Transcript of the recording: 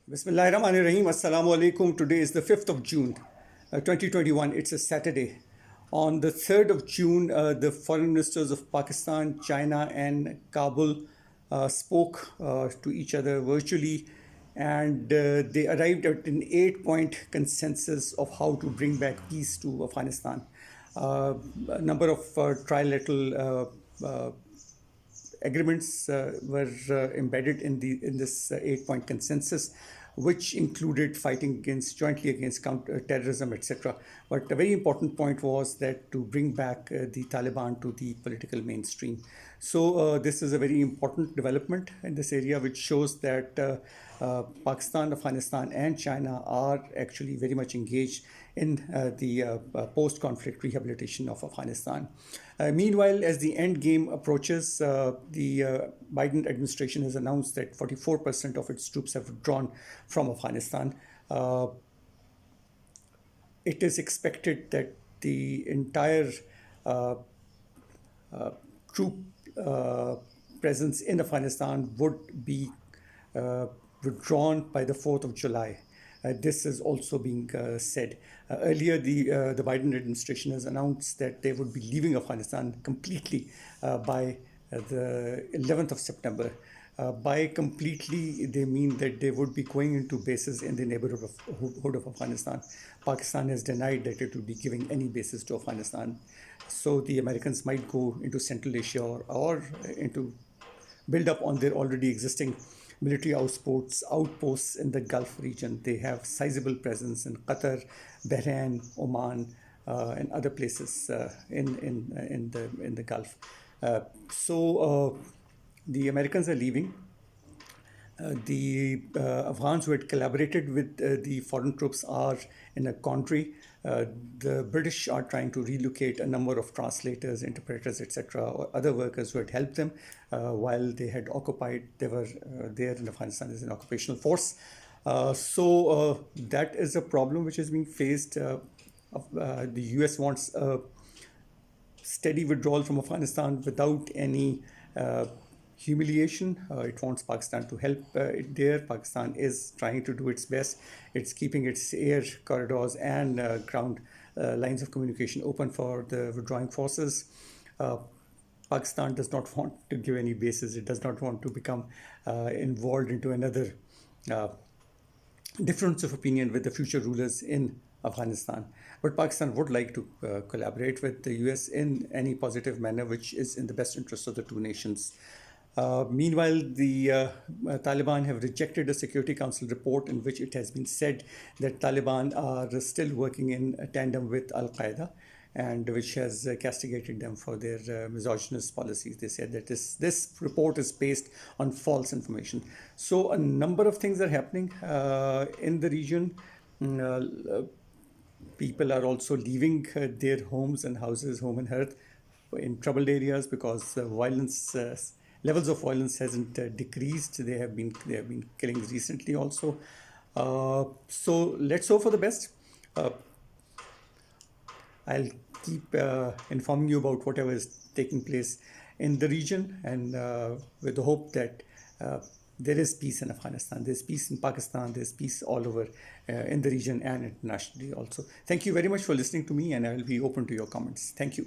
Bismillahirrahmanirrahim. Assalamu alaikum. Today is the 5th of June, 2021. It's a Saturday. On the 3rd of June, the foreign ministers of Pakistan, China, and Kabul spoke to each other virtually, and they arrived at an 8 point consensus of how to bring back peace to Afghanistan. A number of trilateral agreements were embedded in this 8 point consensus, which included fighting jointly against terrorism, etc. But a very important point was that to bring back the Taliban to the political mainstream. So this is a very important development in this area, which shows that Pakistan, Afghanistan, and China are actually very much engaged in the post-conflict rehabilitation of Afghanistan. Meanwhile, as the end game approaches, the Biden administration has announced that 44% of its troops have withdrawn from Afghanistan. It is expected that the entire uh, troop presence in Afghanistan would be withdrawn by the 4th of July. This is also being said. Earlier, the Biden administration has announced that they would be leaving Afghanistan completely by the 11th of September. By completely, they mean that they would be going into bases in the neighborhood of Afghanistan. Pakistan has denied that it would be giving any bases to Afghanistan. So the Americans might go into Central Asia or into build up on their already existing military outposts in the Gulf region. They have sizable presence in Qatar, Bahrain, Oman, and other places in the Gulf. So the Americans are leaving. The Afghans who had collaborated with the foreign troops are in a quandary. The British are trying to relocate a number of translators, interpreters, etc., or other workers who had helped them while they had occupied. They were there in Afghanistan as an occupational force. So that is a problem which is being faced. The US wants a steady withdrawal from Afghanistan without any humiliation. It wants Pakistan to help it there. Pakistan is trying to do its best. It's keeping its air corridors and ground lines of communication open for the withdrawing forces. Pakistan does not want to give any bases. It does not want to become involved into another difference of opinion with the future rulers in Afghanistan. But Pakistan would like to collaborate with the US in any positive manner, which is in the best interest of the two nations. Meanwhile, the Taliban have rejected a Security Council report in which it has been said that Taliban are still working in tandem with Al Qaeda, and which has castigated them for their misogynist policies. They said that this report is based on false information. So a number of things are happening in the region. People are also leaving their homes and houses, home and hearth, in troubled areas because violence. Levels of violence hasn't decreased. They have been killings recently also. So let's hope for the best. Uh, I'll keep informing you about whatever is taking place in the region, and with the hope that there is peace in Afghanistan, there's peace in Pakistan, there's peace all over in the region and internationally also. Thank you very much for listening to me, and I will be open to your comments. Thank you.